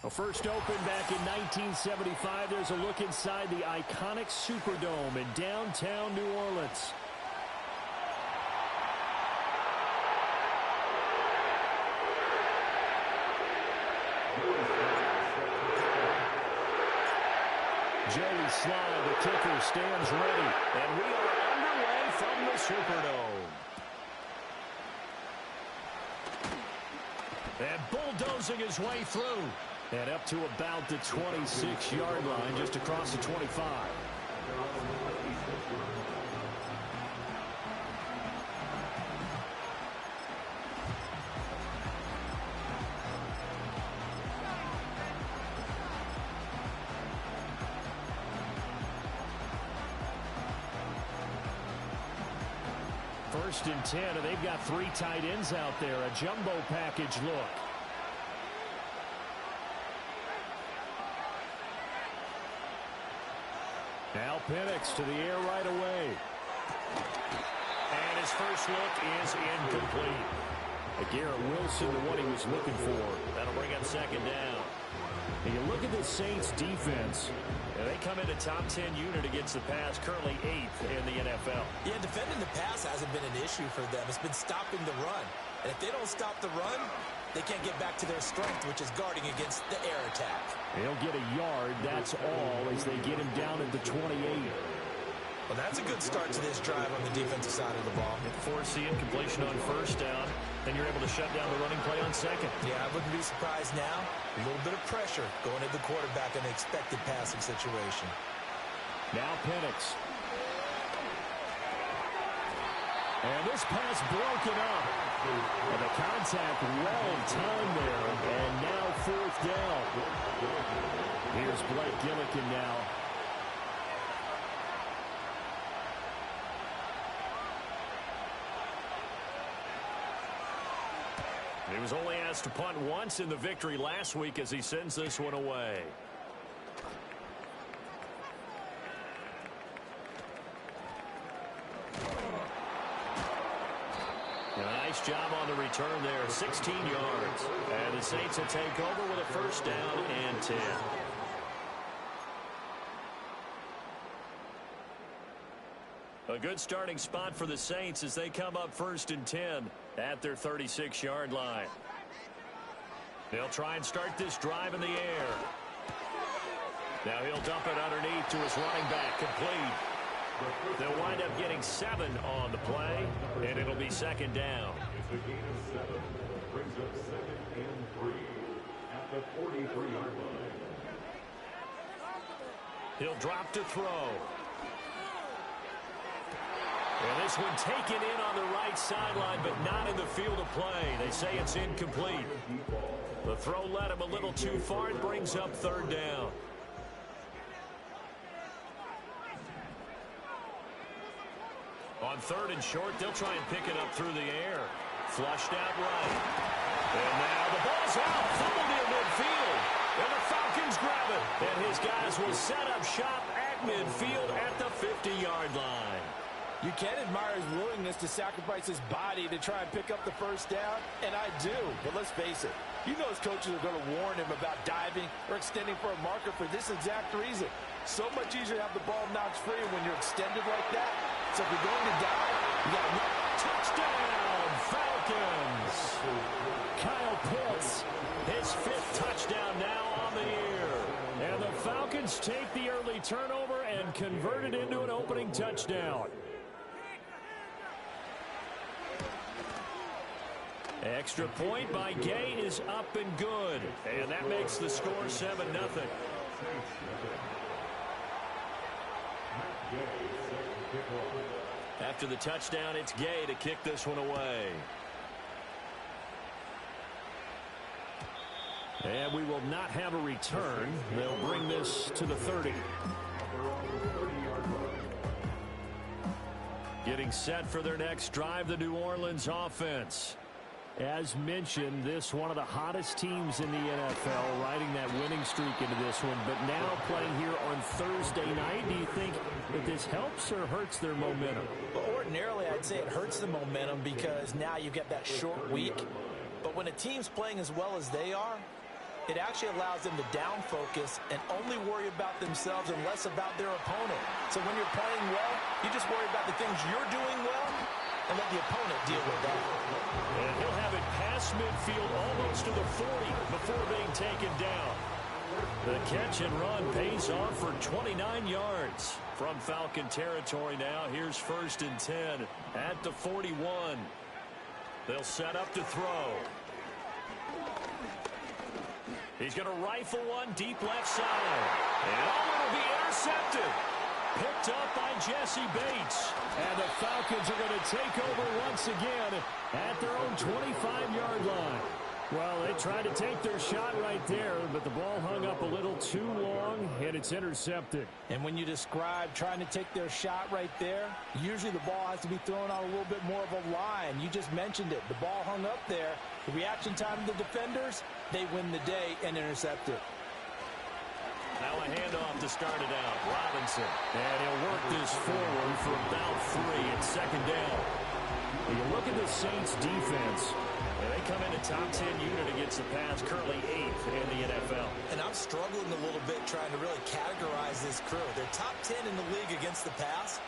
Well, first opened back in 1975, there's a look inside the iconic Superdome in downtown New Orleans. Joey Slye, the kicker, stands ready. And we are underway from the Superdome. And bulldozing his way through. And up to about the 26-yard line, just across the 25. First and 10, and they've got 3 tight ends out there. A jumbo package look. Now Penix to the air right away. And his first look is incomplete. Garrett Wilson, the one he was looking for. That'll bring up second down. And you look at the Saints defense. They come in a top 10 unit against the pass, currently 8th in the NFL. Yeah, defending the pass hasn't been an issue for them. It's been stopping the run. And if they don't stop the run, they can't get back to their strength, which is guarding against the air attack. They'll get a yard, that's all, as they get him down at the 28. Well, that's a good start to this drive on the defensive side of the ball. Force the incompletion on first down, then you're able to shut down the running play on second. Yeah, I wouldn't be surprised now. A little bit of pressure going at the quarterback in an expected passing situation. Now Penix. And this pass broken up. And the contact well timed there. And now fourth down. Here's Blake Gillikin now. He was only asked to punt once in the victory last week as he sends this one away. Nice job on the return there, 16 yards. And the Saints will take over with a first down and 10. A good starting spot for the Saints as they come up first and 10 at their 36-yard line. They'll try and start this drive in the air. Now he'll dump it underneath to his running back, complete. They'll wind up getting 7 on the play, and it'll be second down. It's a gain of 7, brings up second and 3 at the 43-yard line. He'll drop to throw. And this one taken in on the right sideline, but not in the field of play. They say it's incomplete. The throw led him a little too far. It brings up third down. On third and short, they'll try and pick it up through the air. Flushed out right. And now the ball's out. Fumbled near midfield. And the Falcons grab it. And his guys will set up shop at midfield at the 50-yard line. You can admire his willingness to sacrifice his body to try and pick up the first down, and I do. But let's face it, you know his coaches are going to warn him about diving or extending for a marker for this exact reason. So much easier to have the ball knocked free when you're extended like that. So if you're going to dive, you got to touchdown, Falcons. Kyle Pitts, his 5th touchdown now on the year. And the Falcons take the early turnover and convert it into an opening touchdown. Extra point by Gay is up and good. And that makes the score 7-0. After the touchdown, it's Gay to kick this one away. And we will not have a return. They'll bring this to the 30. Getting set for their next drive, the New Orleans offense. As mentioned, this one of the hottest teams in the NFL, riding that winning streak into this one, but now playing here on Thursday night. Do you think that this helps or hurts their momentum? Well, ordinarily, I'd say it hurts the momentum because now you get that short week. But when a team's playing as well as they are, it actually allows them to down focus and only worry about themselves and less about their opponent. So when you're playing well, you just worry about the things you're doing well and let the opponent deal with that. And he'll have it past midfield almost to the 40 before being taken down. The catch and run pays off for 29 yards. From Falcon territory now, here's 1st and 10 at the 41. They'll set up to throw. He's going to rifle one deep left side. And it'll be intercepted. Picked up by Jesse Bates. And the Falcons are going to take over once again at their own 25-yard line. Well, they tried to take their shot right there, but the ball hung up a little too long, and it's intercepted. And when you describe trying to take their shot right there, usually the ball has to be thrown on a little bit more of a line. You just mentioned it. The ball hung up there. The reaction time of the defenders, they win the day and intercept it. Now a handoff to start it out. Robinson. And he'll work this forward for about 3 and 2nd down. When you look at the Saints defense, and they come in a top 10 unit against the pass, currently 8th in the NFL. And I'm struggling a little bit trying to really categorize this crew. They're top 10 in the league against the pass,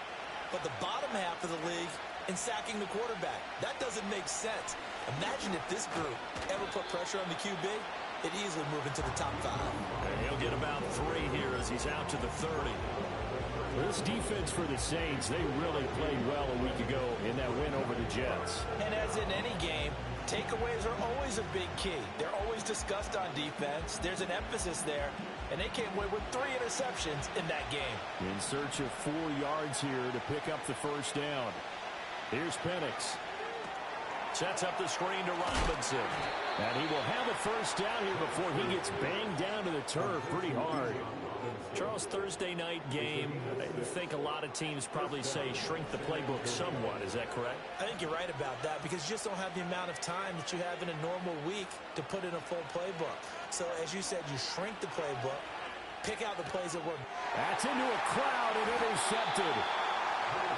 but the bottom half of the league in sacking the quarterback. That doesn't make sense. Imagine if this group ever put pressure on the QB, it'd easily move into the top 5. And he'll get about 3 here as he's out to the 30. This defense for the Saints, they really played well a week ago in that win over the Jets. And as in any game, takeaways are always a big key. They're always discussed on defense. There's an emphasis there, and they came away with 3 interceptions in that game. In search of 4 yards here to pick up the 1st down. Here's Penix. Sets up the screen to Robinson. And he will have a 1st down here before he gets banged down to the turf pretty hard. Charles, Thursday night game, I think a lot of teams probably say shrink the playbook somewhat. Is that correct? I think you're right about that because you just don't have the amount of time that you have in a normal week to put in a full playbook. So, as you said, you shrink the playbook, pick out the plays that work. That's into a crowd and intercepted.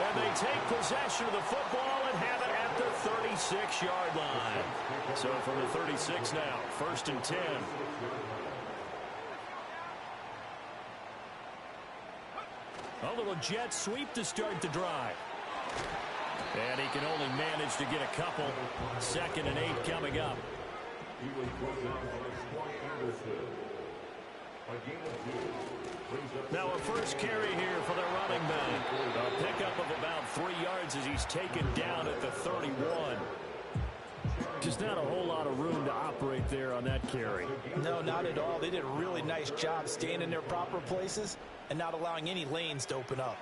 And they take possession of the football and have it at the 36-yard line. So from the 36 now, 1st and 10. A little jet sweep to start the drive. And he can only manage to get a couple. 2nd and 8 coming up. He was brought down by Squad Anderson. A gain of 2. Now a 1st carry here for the running back. A pickup of about 3 yards as he's taken down at the 31. Just not a whole lot of room to operate there on that carry. No, not at all. They did a really nice job staying in their proper places and not allowing any lanes to open up.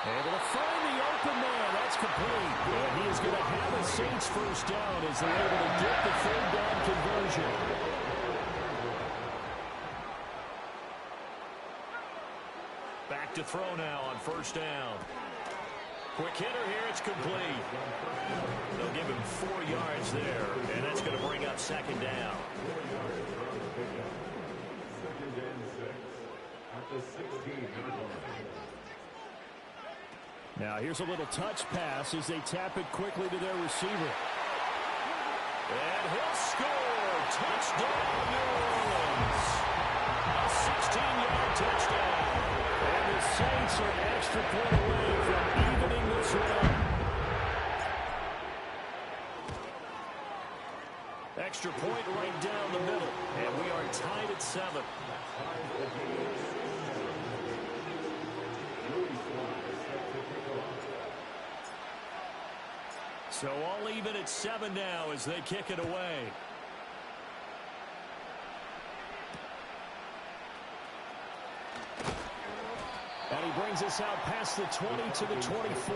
Able to find the open man. That's complete. And he is going to have a Saints 1st down as they're able to get the 3rd down conversion. Back to throw now on 1st down. Quick hitter here. It's complete. They'll give him 4 yards there. And that's going to bring up 2nd down. 2nd and 6 at the 16-yard line. Now here's a little touch pass as they tap it quickly to their receiver. And he'll score. Touchdown, New Orleans. A 16-yard touchdown. And the Saints are an extra point away from evening this run. Extra point right down the middle. And we are tied at 7. So all even at 7 now as they kick it away. And he brings us out past the 20 to the 24.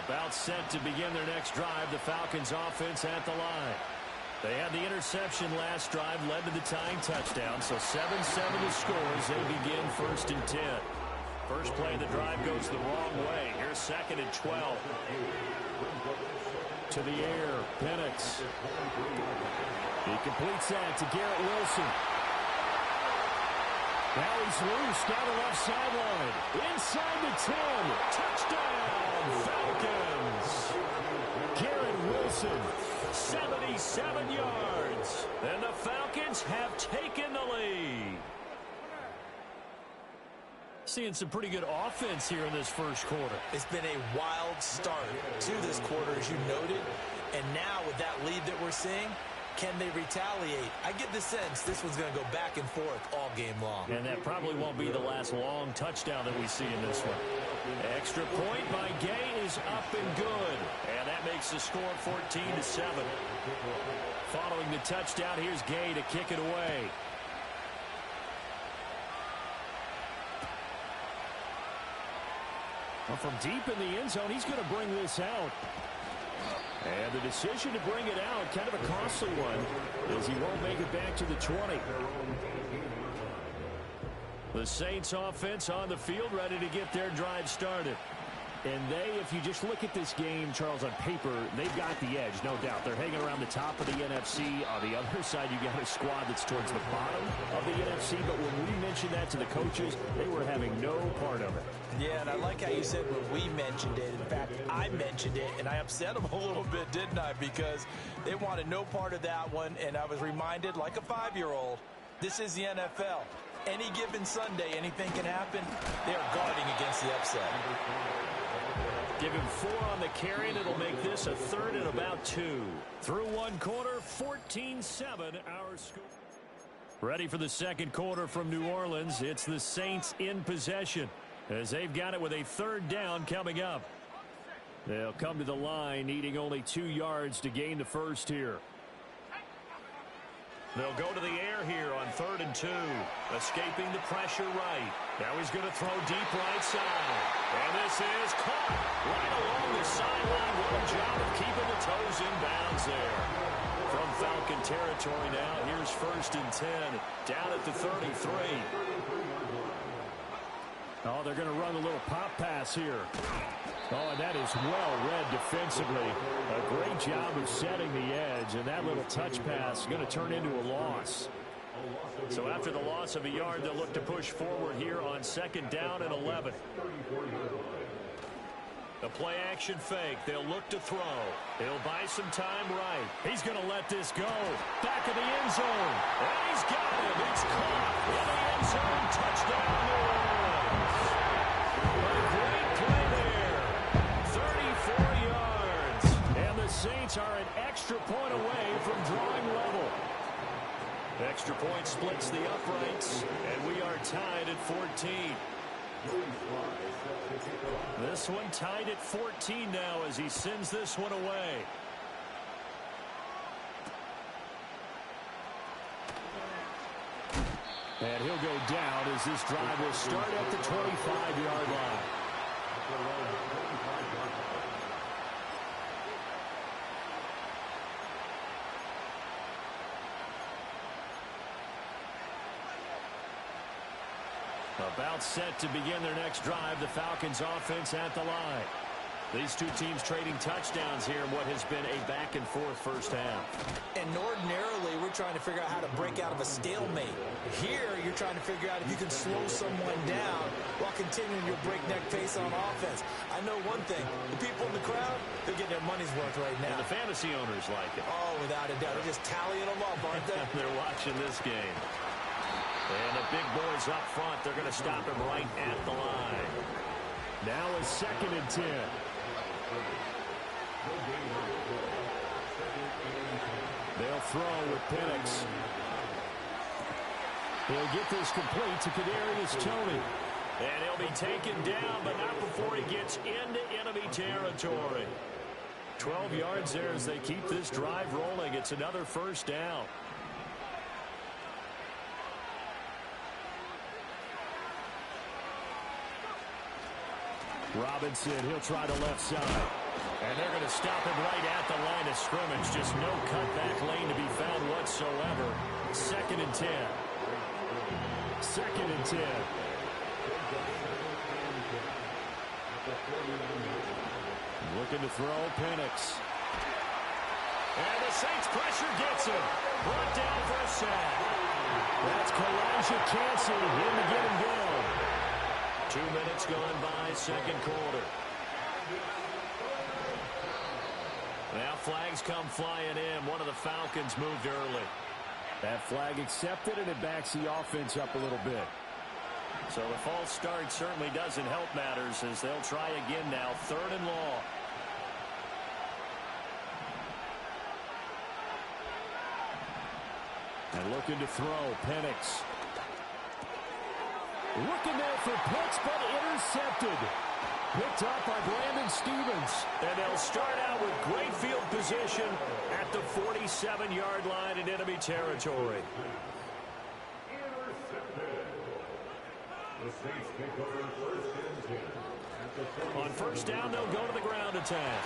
About set to begin their next drive, the Falcons offense at the line. They had the interception last drive, led to the tying touchdown, so 7-7 to score as they begin 1st and 10. First play of the drive goes the wrong way. Here's 2nd and 12. to the air. Penix. He completes that to Garrett Wilson. Now he's loose down the left sideline. Inside the 10. Touchdown, Falcons. Garrett Wilson, 77 yards. And the Falcons have taken the lead. Seeing some pretty good offense here in this first quarter. It's been a wild start to this quarter, as you noted. And now with that lead that we're seeing, can they retaliate? I get the sense this one's going to go back and forth all game long. And that probably won't be the last long touchdown that we see in this one. Extra point by Gay is up and good. And that makes the score 14-7. Following the touchdown, here's Gay to kick it away. Well, from deep in the end zone, he's going to bring this out. And the decision to bring it out, kind of a costly one, as he won't make it back to the 20. The Saints offense on the field, ready to get their drive started. And they, if you just look at this game, Charles, on paper, they've got the edge, no doubt. They're hanging around the top of the NFC. On the other side, you got a squad that's towards the bottom of the NFC. But when we mentioned that to the coaches, they were having no part of it. Yeah, and I like how you said when we mentioned it. In fact, I mentioned it, and I upset them a little bit, didn't I? Because they wanted no part of that one, and I was reminded, like a 5-year-old, this is the NFL. Any given Sunday, anything can happen. They are guarding against the upset. Give him 4 on the carry, and it'll make this a third and about 2. Through one quarter, 14-7 our score. Ready for the second quarter from New Orleans. It's the Saints in possession as they've got it with a third down coming up. They'll come to the line needing only 2 yards to gain the first here. They'll go to the air here on 3rd and 2. Escaping the pressure right. Now he's going to throw deep right side. And this is caught right along the sideline. What a job of keeping the toes in bounds there. From Falcon territory now, here's 1st and 10. Down at the 33. Oh, they're going to run a little pop pass here. Oh, and that is well read defensively. A great job of setting the edge, and that little touch pass is going to turn into a loss. So after the loss of a yard, they'll look to push forward here on 2nd down and 11. The play action fake. They'll look to throw. He'll buy some time right. He's going to let this go. Back of the end zone. And he's got him. It's caught in the end zone. Touchdown, New Orleans. A great play there. 34 yards. And the Saints are an extra point away from drawing level. Extra point splits the uprights, and we are tied at 14. This one tied at 14 now as he sends this one away. And he'll go down as this drive will start at the 25-yard line. About set to begin their next drive, the Falcons offense at the line. These two teams trading touchdowns here in what has been a back-and-forth first half. And ordinarily, we're trying to figure out how to break out of a stalemate. Here, you're trying to figure out if you can slow someone down while continuing your breakneck pace on offense. I know one thing. The people in the crowd, they're getting their money's worth right now. And the fantasy owners like it. Oh, without a doubt. They're just tallying them up, aren't they? They're watching this game. And the big boys up front, they're going to stop him right at the line. Now is 2nd and 10. They'll throw with Penix. He'll get this complete to Kadarius Toney. And he'll be taken down, but not before he gets into enemy territory. 12 yards there as they keep this drive rolling. It's another first down. Robinson, he'll try the left side. And they're going to stop him right at the line of scrimmage. Just no cutback lane to be found whatsoever. 2nd and 10. 2nd and 10. Looking to throw, Penix. And the Saints pressure gets him. Brought down for a sack. That's Kalijah Cansey in to get him down. 2 minutes gone by, second quarter. Now flags come flying in. One of the Falcons moved early. That flag accepted, and it backs the offense up a little bit. So the false start certainly doesn't help matters as they'll try again now. 3rd and long. And looking to throw, Penix. Looking there for Pitts, but intercepted. Picked up by Brandon Stevens. And they'll start out with great field position at the 47-yard line in enemy territory. On first down, they'll go to the ground attack.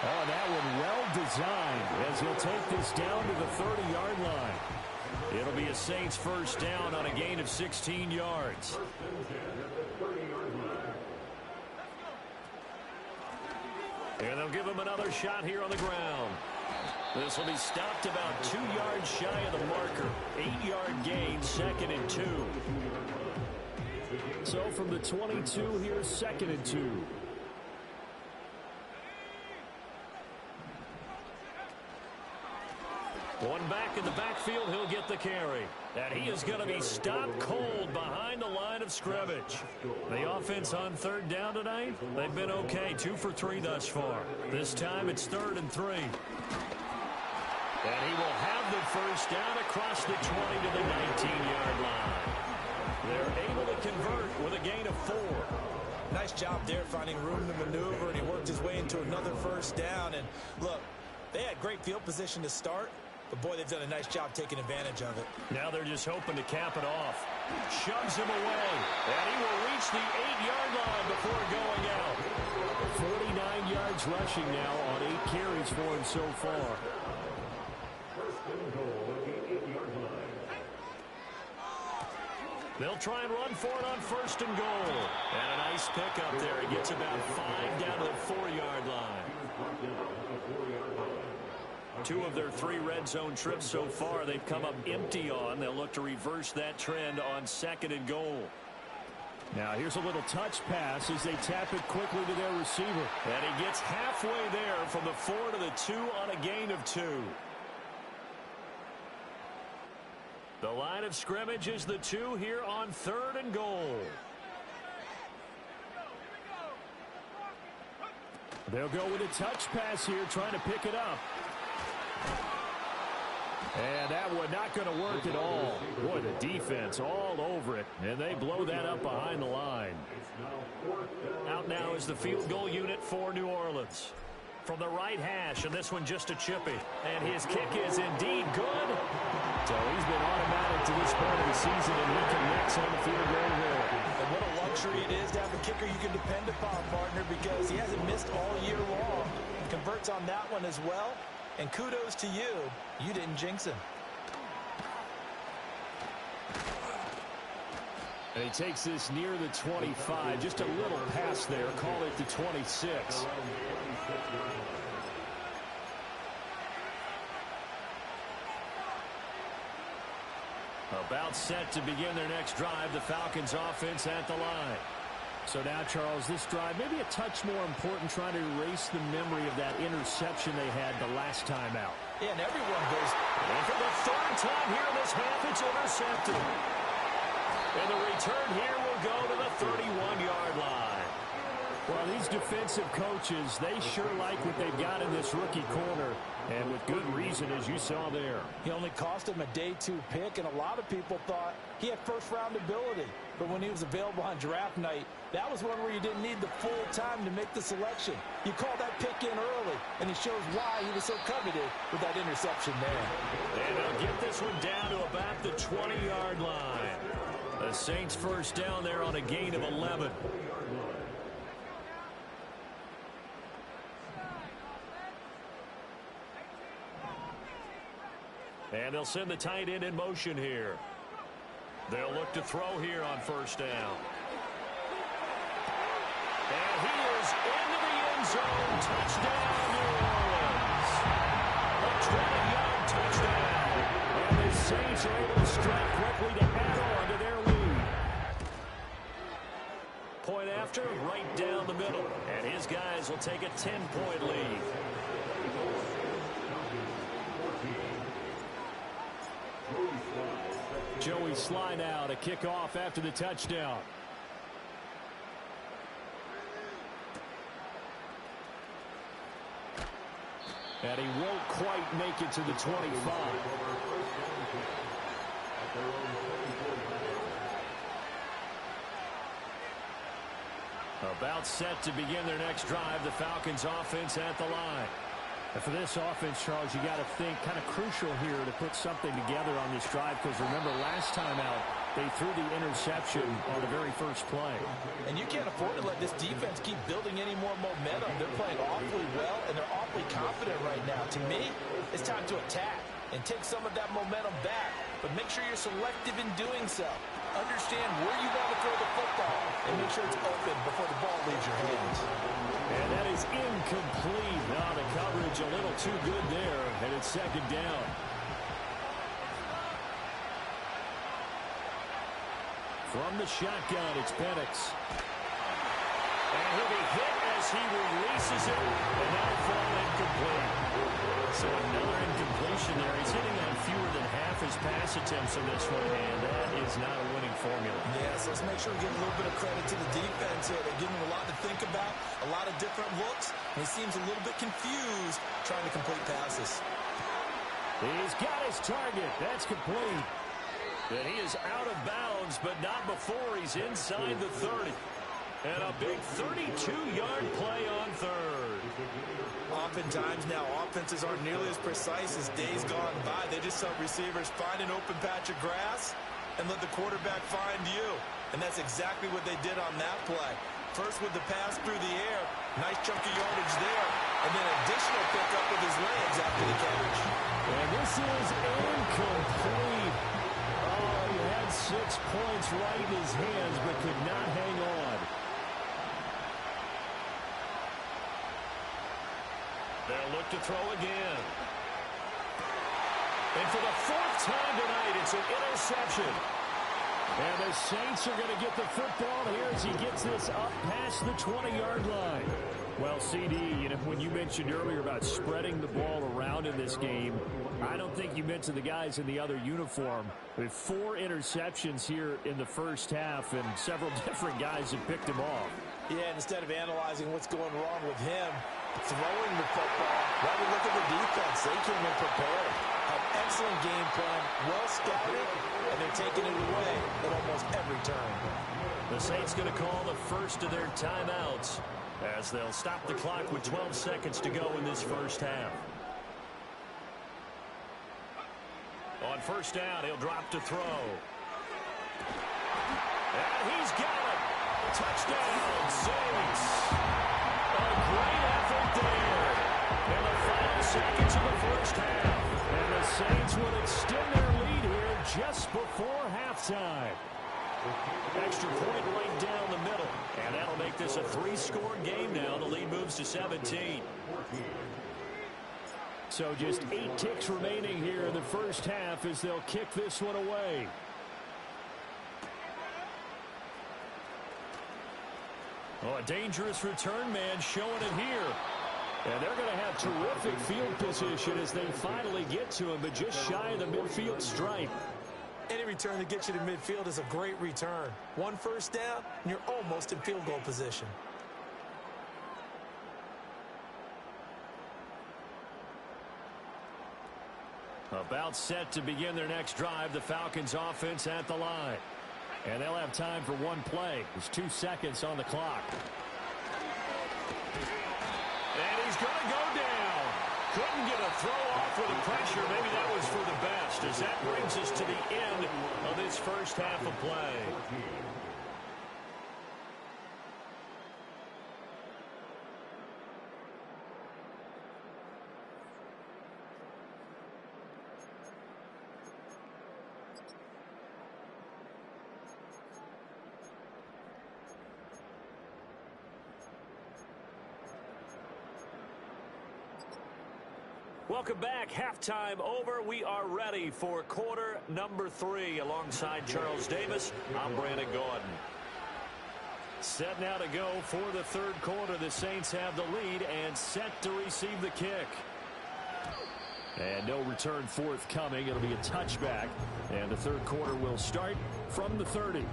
Oh, that one well designed as he'll take this down to the 30-yard line. It'll be a Saints first down on a gain of 16 yards. And they'll give him another shot here on the ground. This will be stopped about 2 yards shy of the marker. 8-yard gain, 2nd and 2. So from the 22 here, 2nd and 2. One back in the backfield, he'll get the carry. And he is going to be stopped cold behind the line of scrimmage. The offense on 3rd down tonight, they've been okay. 2 for 3 thus far. This time it's 3rd and 3. And he will have the first down across the 20 to the 19-yard line. They're able to convert with a gain of 4. Nice job there finding room to maneuver, and he worked his way into another first down. And look, they had great field position to start. But, boy, they've done a nice job taking advantage of it. Now they're just hoping to cap it off. Shoves him away. And he will reach the 8-yard line before going out. 49 yards rushing now on 8 carries for him so far. They'll try and run for it on 1st and goal. And a nice pickup there. He gets about 5 down to the 4-yard line. 2 of their 3 red zone trips so far they've come up empty on. They'll look to reverse that trend on 2nd and goal. Now here's a little touch pass as they tap it quickly to their receiver. And he gets halfway there from the 4 to the 2 on a gain of 2. The line of scrimmage is the 2 here on 3rd and goal. They'll go with a touch pass here, trying to pick it up. And that one not going to work at all. Boy, the defense all over it, and they blow that up behind the line. Out now is the field goal unit for New Orleans. From the right hash, and this one just a chippy. And his kick is indeed good. So he's been automatic to this point of the season, and he connects on the field goal there. And what a luxury it is to have a kicker you can depend upon, partner, because he hasn't missed all year long. Converts on that one as well. And kudos to you. You didn't jinx him. And he takes this near the 25. Just a little pass there. Call it the 26. About set to begin their next drive. The Falcons offense at the line. So now, Charles, this drive maybe a touch more important, trying to erase the memory of that interception they had the last time out. Yeah, and everyone goes. And for the 3rd time here in this half, it's intercepted. And the return here will go to the 31-yard line. Well, these defensive coaches, they sure like what they've got in this rookie corner, and with good reason, as you saw there. He only cost him a day 2 pick, and a lot of people thought he had first-round ability. But when he was available on draft night, that was one where you didn't need the full time to make the selection. You called that pick in early, and he shows why he was so coveted with that interception there. And they'll get this one down to about the 20-yard line. The Saints first down there on a gain of 11. And they'll send the tight end in motion here. They'll look to throw here on first down. And he is into the end zone. Touchdown, New Orleans. A take a 10-point lead. Joey slide out, a kickoff after the touchdown. And he won't quite make it to the 25. About set to begin their next drive, the Falcons offense at the line. And for this offense, Charles, you got to think kind of crucial here to put something together on this drive, because remember last time out, they threw the interception on the very first play. And you can't afford to let this defense keep building any more momentum. They're playing awfully well, and they're awfully confident right now. To me, it's time to attack and take some of that momentum back. But make sure you're selective in doing so. Understand where you want to throw the football and make sure it's open before the ball leaves your hands. And that is incomplete. Now the coverage a little too good there, and it's second down. From the shotgun, it's Penix. And he'll be hit as he releases it, and that'll fall incomplete. So another incompletion there. He's hitting on fewer than half his pass attempts in this one, and that is not a winning formula. Yes, let's make sure we give a little bit of credit to the defense here. They're giving him a lot to think about, a lot of different looks, and he seems a little bit confused trying to complete passes. He's got his target. That's complete. And he is out of bounds, but not before he's inside the 30. And a big 32-yard play on third. Oftentimes now, offenses aren't nearly as precise as days gone by. They just help receivers find an open patch of grass and let the quarterback find you. And that's exactly what they did on that play. First with the pass through the air, nice chunk of yardage there, and then additional pickup with his legs after the catch. And this is incomplete. Oh, he had 6 points right in his hands, but could not hang on. They'll look to throw again. And for the 4th time tonight, it's an interception. And the Saints are going to get the football here as he gets this up past the 20-yard line. Well, CD, you know, when you mentioned earlier about spreading the ball around in this game, I don't think you mentioned the guys in the other uniform. With 4 interceptions here in the first half, and several different guys have picked him off. Yeah, and instead of analyzing what's going wrong with him, throwing the football, rather look at the defense. They came in prepared. Had excellent game plan, well scouted, and they're taking it away at almost every turn. The Saints going to call the first of their timeouts as they'll stop the clock with 12 seconds to go in this first half. On first down, he'll drop to throw. And he's got it. Touchdown, Saints. A great effort there. In the final seconds of the first half. And the Saints will extend their lead here just before halftime. Extra point right down the middle. And that'll make this a 3-score game now. The lead moves to 17. So just 8 ticks remaining here in the first half as they'll kick this one away. Oh, a dangerous return man showing it here. And they're going to have terrific field position as they finally get to him, but just shy of the midfield stripe. Any return that gets you to midfield is a great return. 1 first down, and you're almost in field goal position. About set to begin their next drive, the Falcons offense at the line. And they'll have time for one play. There's 2 seconds on the clock. And he's going to go down. Couldn't get a throw off with the pressure. Maybe that was for the best, as that brings us to the end of this first half of play. Welcome back. Halftime over. We are ready for quarter number 3. Alongside Charles Davis, I'm Brandon Gordon. Set now to go for the third quarter. The Saints have the lead and set to receive the kick. And no return forthcoming. It'll be a touchback. And the third quarter will start from the 30.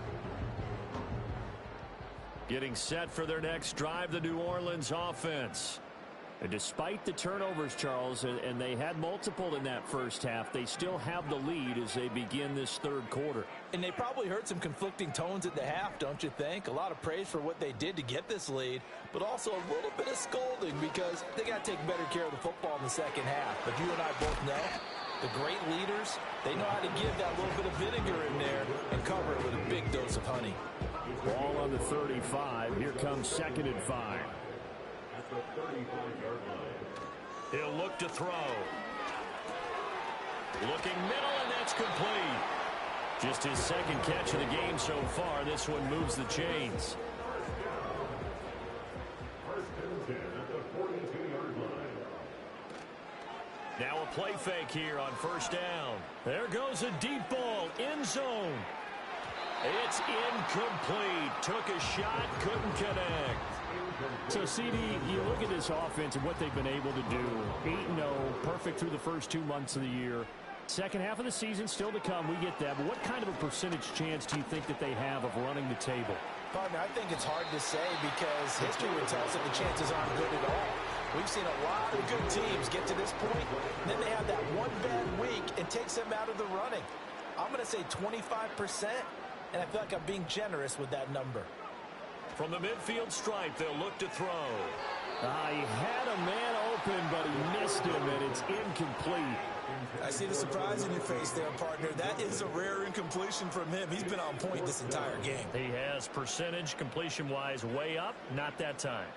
Getting set for their next drive, the New Orleans offense. And despite the turnovers, Charles, and they had multiple in that first half, they still have the lead as they begin this third quarter. And they probably heard some conflicting tones at the half, don't you think? A lot of praise for what they did to get this lead, but also a little bit of scolding because they got to take better care of the football in the second half. But you and I both know the great leaders, they know how to give that little bit of vinegar in there and cover it with a big dose of honey. Ball on the 35. Here comes 2nd and 5. At the 35-yard line. He'll look to throw. Looking middle, and that's complete. Just his second catch of the game so far. This one moves the chains. First and 10 at the 42-yard line. Now a play fake here on first down. There goes a deep ball, end zone. It's incomplete. Took a shot, couldn't connect. So, CD, you look at this offense and what they've been able to do. 8-0, perfect through the first 2 months of the year. Second half of the season still to come. We get that. But what kind of a percentage chance do you think that they have of running the table? Partner, I think it's hard to say because history would tell us that the chances aren't good at all. We've seen a lot of good teams get to this point, and then they have that one bad week and takes them out of the running. I'm going to say 25%, and I feel like I'm being generous with that number. From the midfield stripe, they'll look to throw. He had a man open, but he missed him, and it's incomplete. I see the surprise in your face there, partner. That is a rare incompletion from him. He's been on point this entire game. He has percentage completion-wise way up, not that time.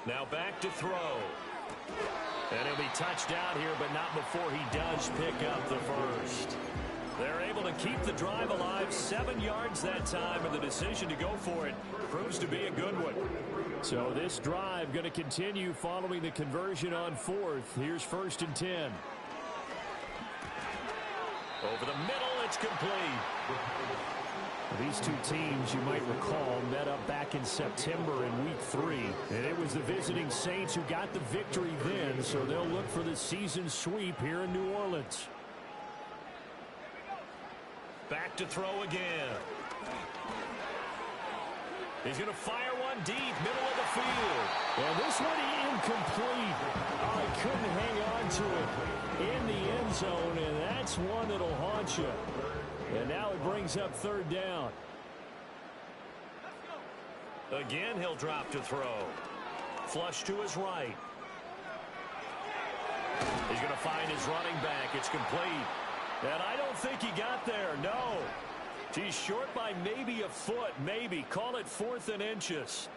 Now back to throw. And he'll be touched out here, but not before he does pick up the first. They're able to keep the drive alive, 7 yards that time, and the decision to go for it proves to be a good one. So this drive going to continue following the conversion on 4th. Here's 1st and 10. Over the middle, it's complete. These two teams, you might recall, met up back in September in Week 3. And it was the visiting Saints who got the victory then, so they'll look for the season sweep here in New Orleans. Back to throw again. He's going to fire one deep, middle of the field. And this one incomplete. He couldn't hang on to it in the end zone, and that's one that'll haunt you. And now it brings up 3rd down. Again, he'll drop to throw. Flush to his right. He's going to find his running back. It's complete. And I don't think he got there, no. He's short by maybe a foot, maybe. Call it 4th and inches.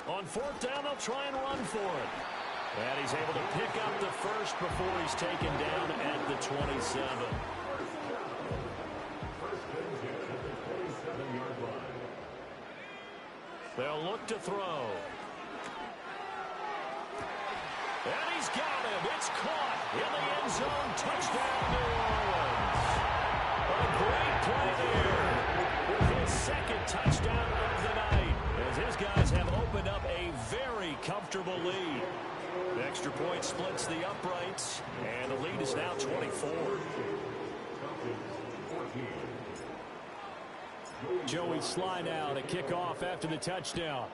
On 4th down, they'll try and run for it. And he's able to pick up the first before he's taken down at the 27. They'll look to throw. And he's got him. It's caught in the end zone. Touchdown, New Orleans. A great play there with his 2nd touchdown of the night, as his guys have opened up a very comfortable lead. The extra point splits the uprights, and the lead is now 24. Joey Sly now to kick off after the touchdown.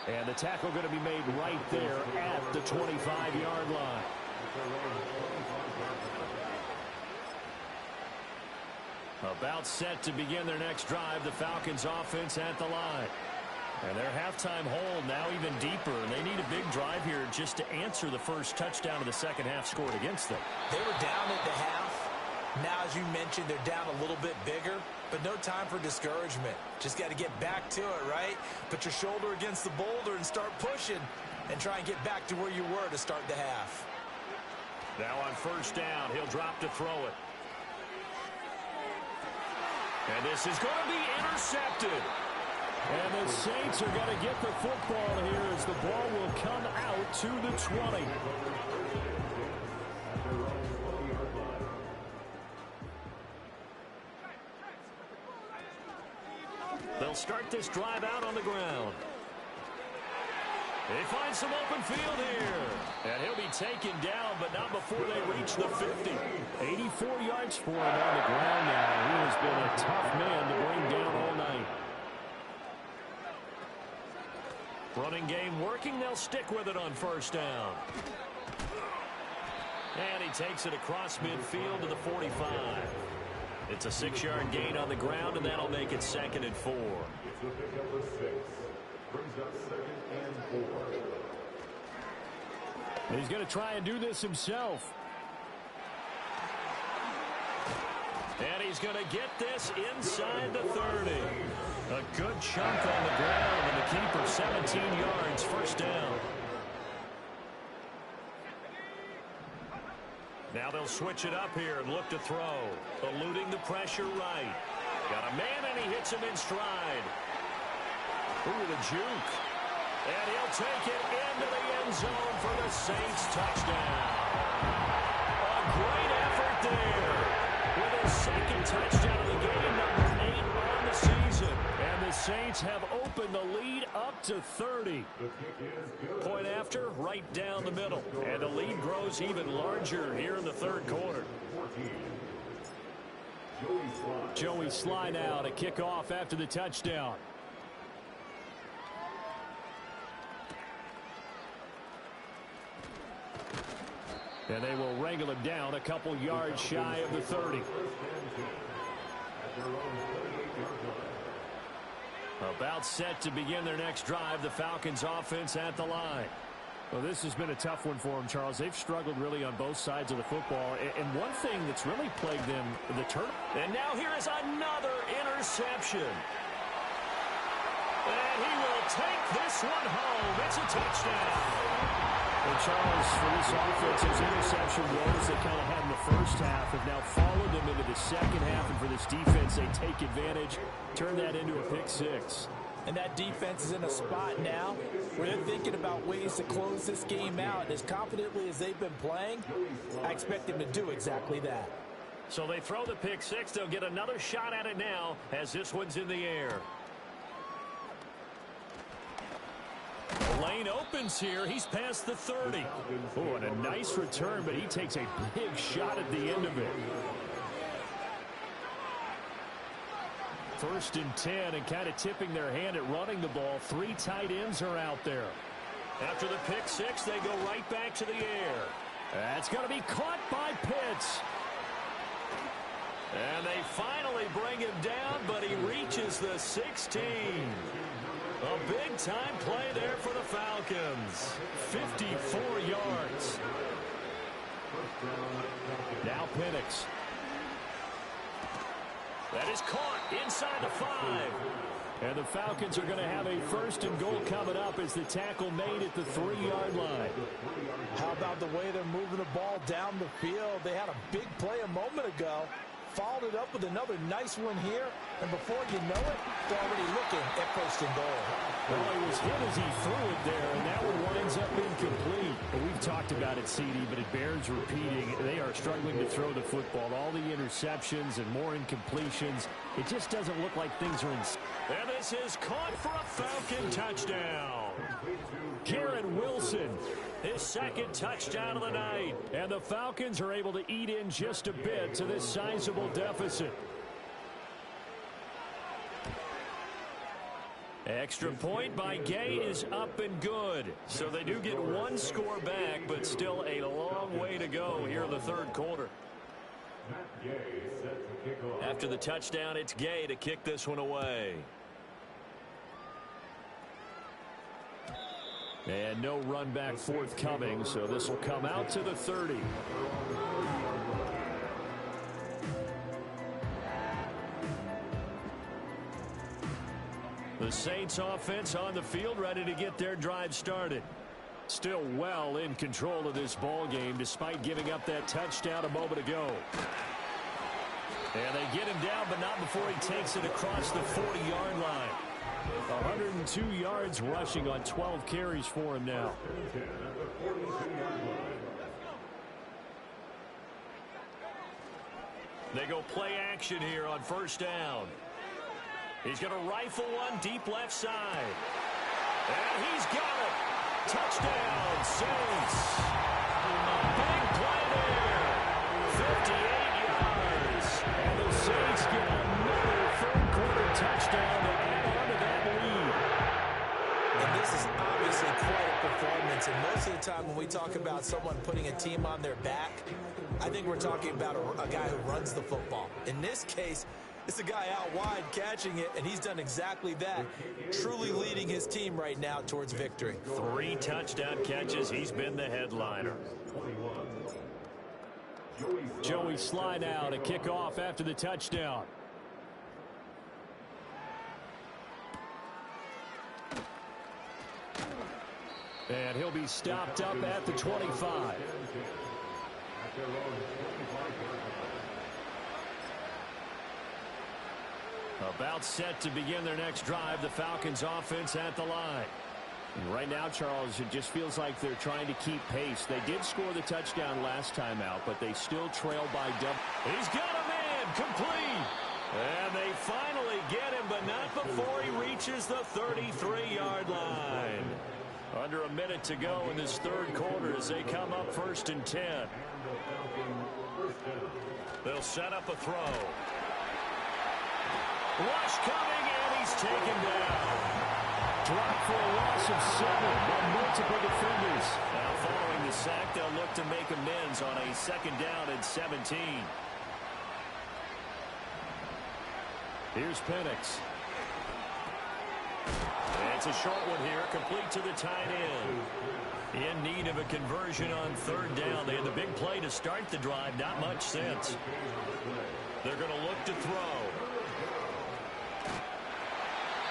And the tackle going to be made right there at the 25-yard line. About set to begin their next drive, the Falcons offense at the line. And their halftime hold now even deeper. And they need a big drive here just to answer the first touchdown of the second half scored against them. They were down at the half. Now, as you mentioned, they're down a little bit bigger, but no time for discouragement. Just got to get back to it, right? Put your shoulder against the boulder and start pushing and try and get back to where you were to start the half. Now on first down, he'll drop to throw it. And this is going to be intercepted. And the Saints are going to get the football here as the ball will come out to the 20. They'll start this drive out on the ground. They find some open field here. And he'll be taken down, but not before they reach the 50. 84 yards for him on the ground now. He has been a tough man to bring down all night. Running game working. They'll stick with it on first down. And he takes it across midfield to the 45. It's a 6-yard gain on the ground, and that'll make it 2nd and 4. It's the pickup of 6. Brings up 2nd and 4. He's going to try and do this himself. And he's going to get this inside the 30. A good chunk on the ground, and the keeper 17 yards, first down. Now they'll switch it up here and look to throw. Eluding the pressure right. Got a man, and he hits him in stride. Ooh, the juke. And he'll take it into the end zone for the Saints touchdown. A great effort there. With his 2nd touchdown of the game, number 8 on the season. And the Saints have opened the lead up to 30. Point after, right down the middle. And the lead grows even larger here in the 3rd quarter. Joey Sly now to kick off after the touchdown. And they will wrangle him down a couple yards shy of the 30. About set to begin their next drive. The Falcons offense at the line. Well, this has been a tough one for them, Charles. They've struggled really on both sides of the football. And one thing that's really plagued them, the turn. And now here is another interception. And he will take this one home. It's a touchdown. And Charles, for this offense, those interception woes they kind of had in the first half have now followed them into the second half. And for this defense, they take advantage, turn that into a pick 6. And that defense is in a spot now where they're thinking about ways to close this game out. And as confidently as they've been playing, I expect them to do exactly that. So they throw the pick 6. They'll get another shot at it now as this one's in the air. The lane opens here. He's past the 30. Oh, and a nice return, but he takes a big shot at the end of it. 1st and 10, and kind of tipping their hand at running the ball. 3 tight ends are out there. After the pick 6, they go right back to the air. That's going to be caught by Pitts. And they finally bring him down, but he reaches the 16. A big-time play there for the Falcons. 54 yards. Now Penix. That is caught inside the 5. And the Falcons are going to have a 1st and goal coming up as the tackle made at the 3-yard line. How about the way they're moving the ball down the field? They had a big play a moment ago. Followed it up with another nice one here. And before you know it, they're already looking at 1st and goal. Well, he was hit as he threw it there, and that one winds up incomplete. Well, we've talked about it, CD, but it bears repeating. They are struggling to throw the football. All the interceptions and more incompletions. It just doesn't look like things are in. And this is caught for a Falcon touchdown. Karen Wilson. His 2nd touchdown of the night. And the Falcons are able to eat in just a bit to this sizable deficit. Extra point by Gay is up and good. So they do get 1 score back, but still a long way to go here in the 3rd quarter. After the touchdown, it's Gay to kick this one away. And no run back forthcoming, so this will come out to the 30. The Saints offense on the field, ready to get their drive started. Still well in control of this ball game despite giving up that touchdown a moment ago. And they get him down, but not before he takes it across the 40-yard line. 102 yards rushing on 12 carries for him now. They go play action here on 1st down. He's going to rifle one deep left side. And he's got it. Touchdown, Saints. Big play there. 58 yards. And the Saints get another third-quarter touchdown to add on to that lead. And this is obviously quite a performance. And most of the time when we talk about someone putting a team on their back, I think we're talking about a guy who runs the football. In this case, it's a guy out wide catching it, and he's done exactly that, truly leading his team right now towards victory. 3 touchdown catches. He's been the headliner. Joey Sly now to kick off after the touchdown. And he'll be stopped up at the 25. About set to begin their next drive, the Falcons offense at the line. And right now, Charles, it just feels like they're trying to keep pace. They did score the touchdown last time out, but they still trail by double. He's got a man, complete. And they finally get him, but not before he reaches the 33-yard line. Under a minute to go in this third quarter as they come up 1st and 10. They'll set up a throw. Rush coming, and he's taken down. Dropped for a loss of 7 by multiple defenders. Now following the sack, they'll look to make amends on a 2nd down and 17. Here's Penix. It's a short one here, complete to the tight end. In need of a conversion on 3rd down. They had the big play to start the drive, not much sense. They're going to look to throw.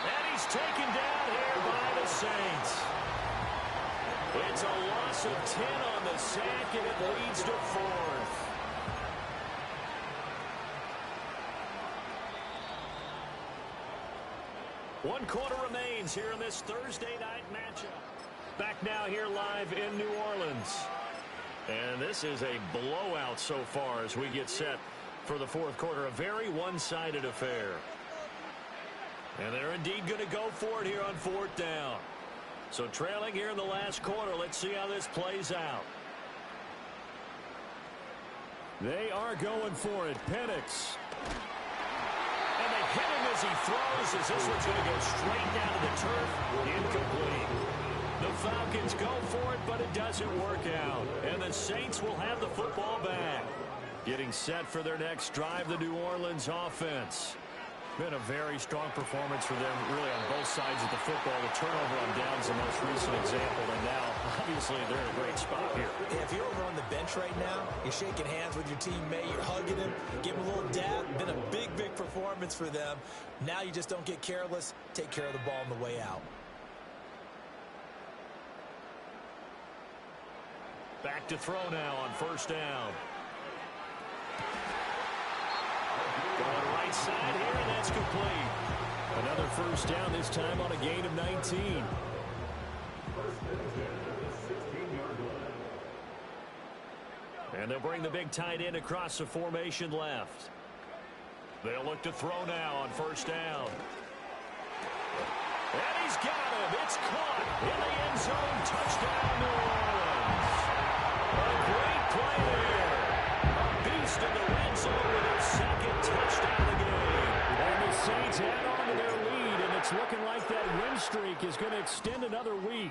And he's taken down here by the Saints. It's a loss of 10 on the sack, and it leads to 4th. One quarter remains here in this Thursday night matchup. Back now here live in New Orleans. And this is a blowout so far as we get set for the 4th quarter. A very one-sided affair. And they're indeed going to go for it here on 4th down. So trailing here in the last quarter. Let's see how this plays out. They are going for it. Penix. And they hit him as he throws, as this one's going to go straight down to the turf. Incomplete. The Falcons go for it, but it doesn't work out. And the Saints will have the football back. Getting set for their next drive, the New Orleans offense. Been a very strong performance for them, really, on both sides of the football. The turnover on downs the most recent example, and now, obviously, they're in a great spot here. If you're over on the bench right now, you're shaking hands with your teammate, you're hugging him, give him a little dab. Been a big, big performance for them. Now you just don't get careless. Take care of the ball on the way out. Back to throw now on 1st down. Going right side here, and that's complete. Another 1st down, this time on a gain of 19. And they'll bring the big tight end across the formation left. They'll look to throw now on 1st down. And he's got him. It's caught in the end zone. Touchdown, New Orleans. A great play there. A beast in the red zone with his 2nd touchdown of the game. And the Saints add on to their lead, and it's looking like that win streak is going to extend another week.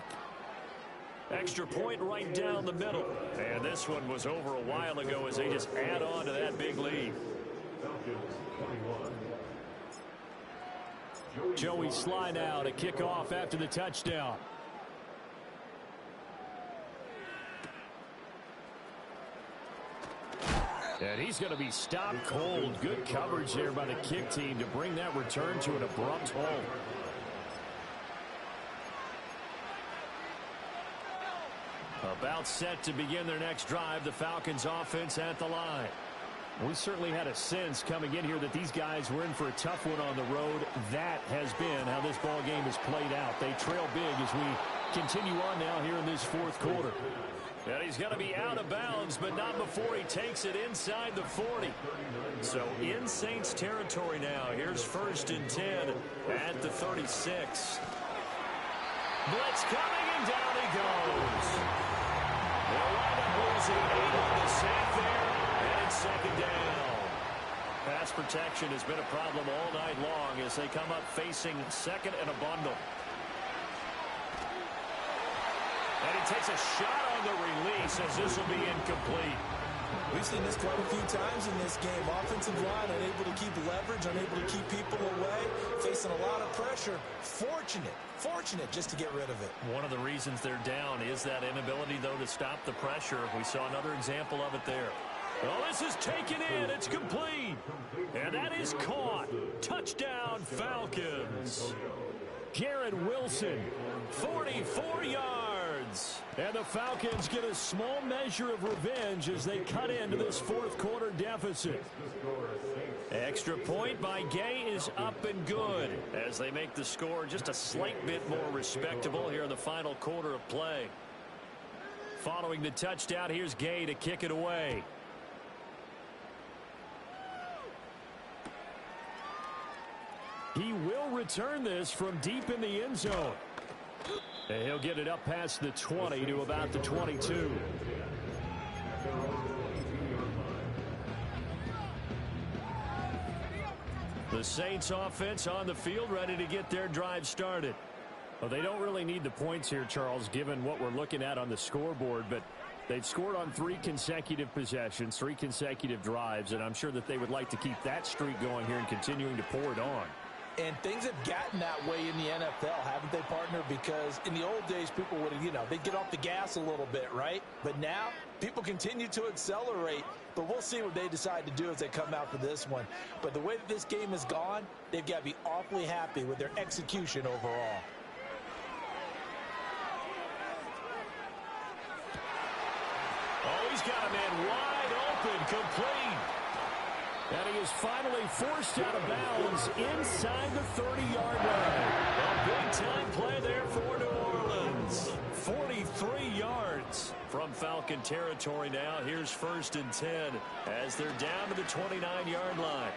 Extra point right down the middle. And this one was over a while ago as they just add on to that big lead. Joey Sly now to kick off after the touchdown. And he's going to be stopped cold. Good coverage there by the kick team to bring that return to an abrupt halt. About set to begin their next drive, the Falcons offense at the line. We certainly had a sense coming in here that these guys were in for a tough one on the road. That has been how this ball game has played out. They trail big as we continue on now here in this 4th quarter. And he's going to be out of bounds, but not before he takes it inside the 40. So in Saints territory now. Here's 1st and 10 at the 36. Blitz coming, and down he goes. They'll wind up losing 8 on the sack there, and it's 2nd down. Pass protection has been a problem all night long as they come up facing 2nd and a bundle. And he takes a shot on the release as this will be incomplete. We've seen this quite a few times in this game. Offensive line unable to keep leverage, unable to keep people away, facing a lot of pressure. Fortunate just to get rid of it. One of the reasons they're down is that inability, though, to stop the pressure. We saw another example of it there. Well, this is taken in. It's complete. And that is caught. Touchdown, Falcons. Garrett Wilson, 44 yards. And the Falcons get a small measure of revenge as they cut into this 4th quarter deficit. Extra point by Gay is up and good as they make the score just a slight bit more respectable here in the final quarter of play. Following the touchdown, here's Gay to kick it away. He will return this from deep in the end zone. And he'll get it up past the 20 to about the 22. The Saints offense on the field ready to get their drive started. Well, they don't really need the points here, Charles, given what we're looking at on the scoreboard, but they've scored on 3 consecutive possessions, 3 consecutive drives, and I'm sure that they would like to keep that streak going here and continuing to pour it on. And things have gotten that way in the NFL, haven't they, partner? Because in the old days, people would, they'd get off the gas a little bit, right? But now, people continue to accelerate. But we'll see what they decide to do as they come out for this one. But the way that this game has gone, they've got to be awfully happy with their execution overall. Oh, he's got a man wide open, complete. And he is finally forced out of bounds inside the 30-yard line. A big-time play there for New Orleans. 43 yards from Falcon territory now. Here's 1st and 10 as they're down to the 29-yard line.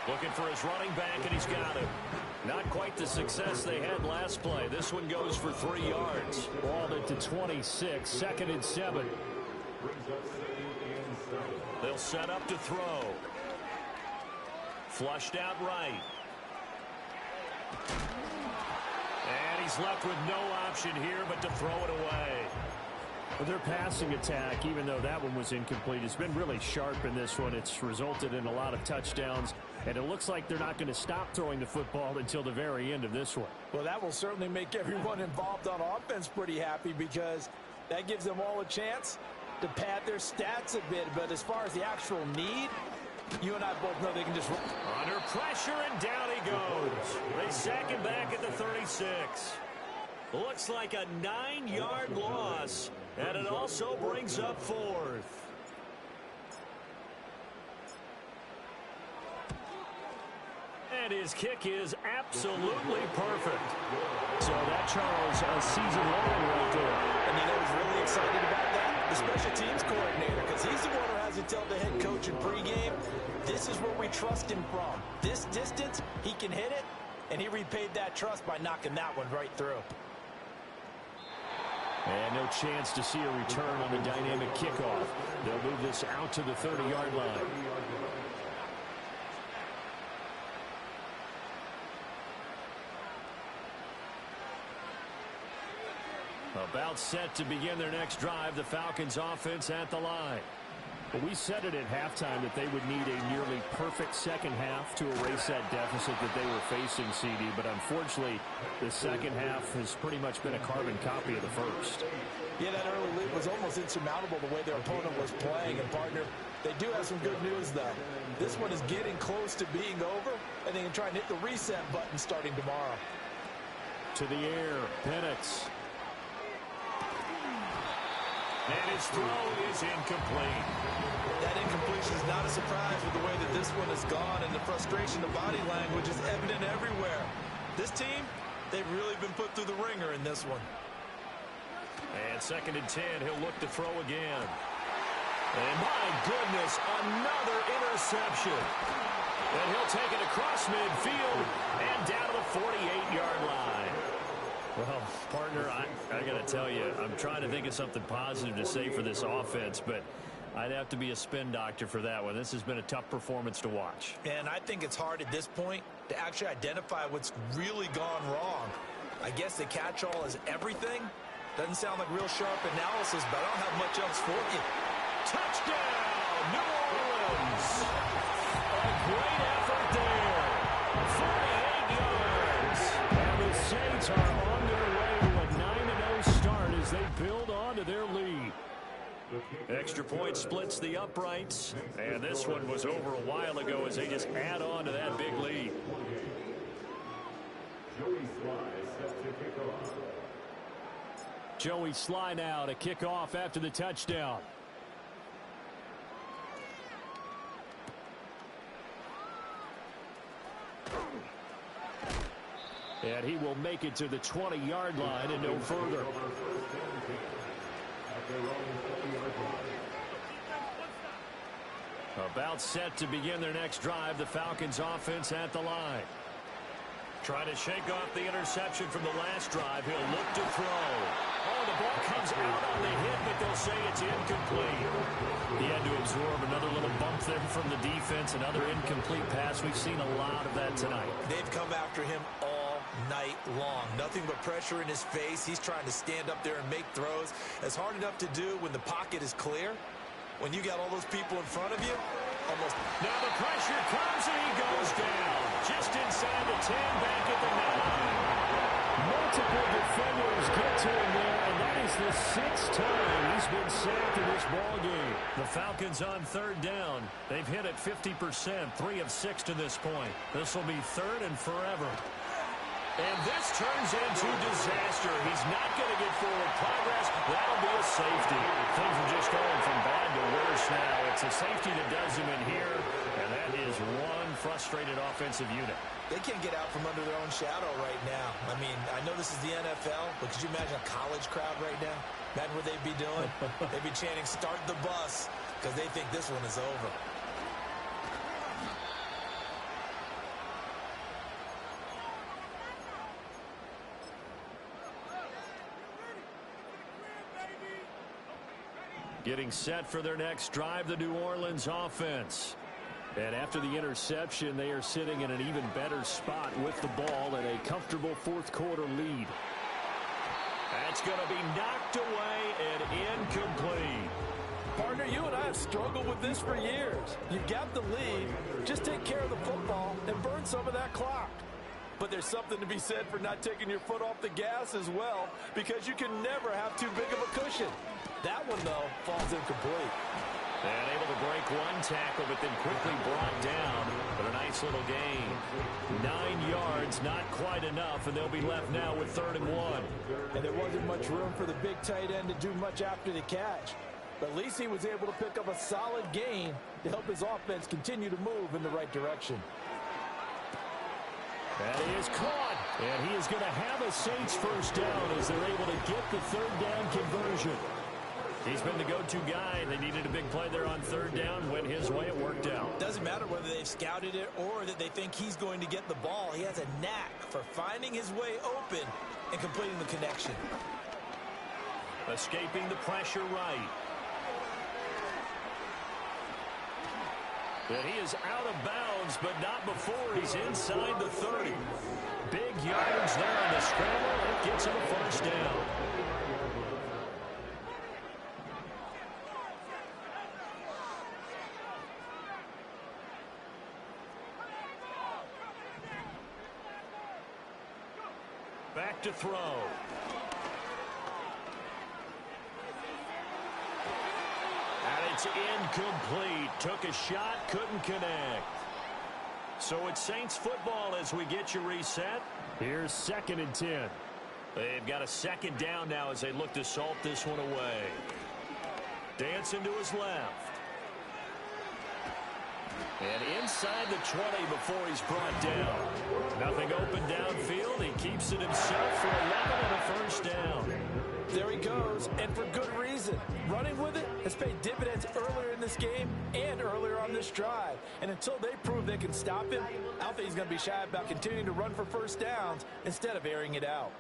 Looking for his running back, and he's got it. Not quite the success they had last play. This one goes for 3 yards. Balled it to 26, 2nd and 7. They'll set up to throw. Flushed out right. And he's left with no option here but to throw it away. Well, their passing attack, even though that one was incomplete, has been really sharp in this one. It's resulted in a lot of touchdowns, and it looks like they're not going to stop throwing the football until the very end of this one. Well, that will certainly make everyone involved on offense pretty happy because that gives them all a chance to pad their stats a bit. But as far as the actual need, you and I both know they can just... Under pressure, and down he goes. They sack him back at the 36. Looks like a 9-yard loss, and it also brings up 4th. And his kick is absolutely perfect. So that, Charles, a season long right there. And you know who's really excited about that? The special teams coordinator, because he's the one who has to tell the head coach in pregame, this is where we trust him from. This distance, he can hit it, and he repaid that trust by knocking that one right through. And no chance to see a return on the dynamic kickoff. They'll move this out to the 30-yard line. About set to begin their next drive, the Falcons offense at the line. But we said it at halftime that they would need a nearly perfect second half to erase that deficit that they were facing, CD. But unfortunately, the second half has pretty much been a carbon copy of the first. Yeah, that early lead was almost insurmountable the way their opponent was playing. And, partner, they do have some good news, though. This one is getting close to being over, and they can try and hit the reset button starting tomorrow. To the air, Penix. And his throw is incomplete. That incompletion is not a surprise with the way that this one has gone, and the frustration, the body language is evident everywhere. This team, they've really been put through the ringer in this one. And 2nd and 10, he'll look to throw again. And my goodness, another interception. And he'll take it across midfield and down to the 48-yard line. Well, partner, I got to tell you, I'm trying to think of something positive to say for this offense, but I'd have to be a spin doctor for that one. This has been a tough performance to watch. And I think it's hard at this point to actually identify what's really gone wrong. I guess the catch-all is everything. Doesn't sound like real sharp analysis, but I don't have much else for you. Touchdown, New Orleans. A great effort there. 48 yards. And the Saints are on their way to a 9-0 start as they build on to their lead. Extra point splits the uprights, and this one was over a while ago as they just add on to that big lead. Joey Sly now to kick off after the touchdown. And he will make it to the 20-yard line and no further. About set to begin their next drive, the Falcons offense at the line. Trying to shake off the interception from the last drive. He'll look to throw. Oh, the ball comes out on the hit, but they'll say it's incomplete. He had to absorb another little bump there from the defense, another incomplete pass. We've seen a lot of that tonight. They've come after him all night long. Nothing but pressure in his face. He's trying to stand up there and make throws. It's hard enough to do when the pocket is clear. When you got all those people in front of you, almost. Now the pressure comes and he goes down. Just inside the 10, back at the 9. Multiple defenders get to him there, and that is the 6th time he's been sacked in this ball game. The Falcons on 3rd down. They've hit it 50%, 3 of 6 to this point. This will be 3rd and forever. And this turns into disaster. He's not going to get forward progress. That'll be a safety. Things are just going from bad to worse now. It's a safety that does him in here, and that is one frustrated offensive unit. They can't get out from under their own shadow right now. I mean, I know this is the NFL, but could you imagine a college crowd right now? Imagine what they'd be doing. They'd be chanting, "Start the bus," because they think this one is over. Getting set for their next drive, the New Orleans offense. And after the interception, they are sitting in an even better spot with the ball and a comfortable 4th quarter lead. That's going to be knocked away and incomplete. Partner, you and I have struggled with this for years. You've got the lead. Just take care of the football and burn some of that clock. But there's something to be said for not taking your foot off the gas as well, because you can never have too big of a cushion. That one, though, falls incomplete. And able to break one tackle, but then quickly brought down. But a nice little gain. 9 yards, not quite enough, and they'll be left now with 3rd and 1. And there wasn't much room for the big tight end to do much after the catch. But at least he was able to pick up a solid gain to help his offense continue to move in the right direction. That is caught. And he is going to have a Saints first down as they're able to get the 3rd down conversion. He's been the go-to guy. They needed a big play there on 3rd down. Went his way. It worked out. Doesn't matter whether they've scouted it or that they think he's going to get the ball. He has a knack for finding his way open and completing the connection. Escaping the pressure right. And he is out of bounds, but not before he's inside the 30. Big yards there on the scramble. It gets him a first down. Back to throw. And it's incomplete. Took a shot, couldn't connect. So it's Saints football as we get you reset. Here's 2nd and 10. They've got a 2nd down now as they look to salt this one away. Dancing to his left. And inside the 20 before he's brought down. Nothing open downfield. He keeps it himself for 11 and a first down. There he goes, and for good reason. Running with it has paid dividends earlier in this game and earlier on this drive. And until they prove they can stop him, I don't think he's going to be shy about continuing to run for first downs instead of airing it out.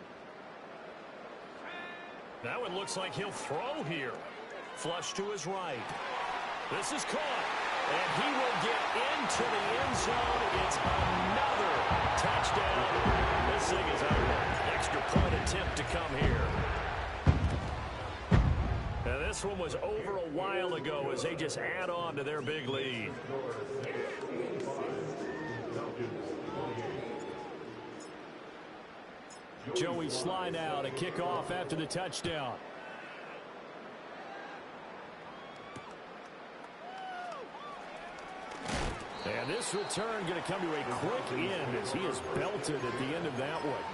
Now it looks like he'll throw here. Flush to his right. This is caught. And he will get into the end zone. It's another touchdown. This thing is over. Extra point attempt to come here. Now this one was over a while ago as they just add on to their big lead. Joey slide out, a kickoff after the touchdown. And this return going to come to a quick end as he is belted at the end of that one.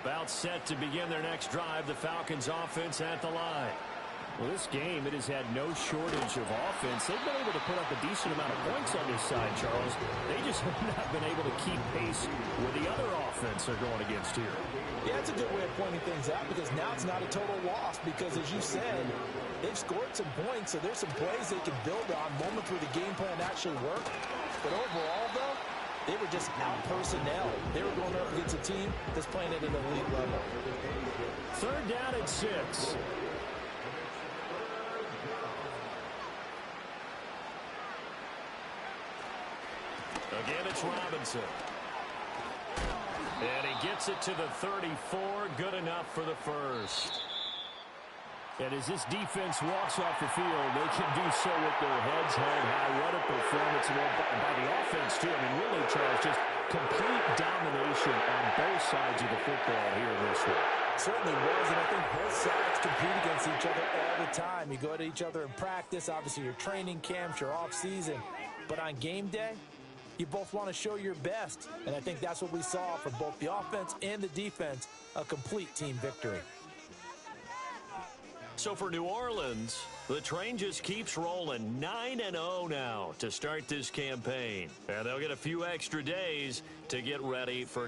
About set to begin their next drive, the Falcons offense at the line. Well, this game, it has had no shortage of offense. They've been able to put up a decent amount of points on this side, Charles. They just have not been able to keep pace with the other offense they're going against here. Yeah, it's a good way of pointing things out because now it's not a total loss because, as you said, they've scored some points, so there's some plays they can build on, moments where the game plan actually worked. But overall, though, they were just out personnel. They were going up against a team that's playing at an elite level. Third down and 6. Again, it's Robinson. And he gets it to the 34. Good enough for the first. And as this defense walks off the field, they can do so with their heads held high. What a performance by the offense, too. I mean, really, Charles, just complete domination on both sides of the football here in this one. Certainly was, and I think both sides compete against each other all the time. You go at each other in practice, obviously your training camps, your off-season. But on game day, you both want to show your best. And I think that's what we saw from both the offense and the defense, a complete team victory. So for New Orleans, the train just keeps rolling. 9-0 now to start this campaign. And they'll get a few extra days to get ready for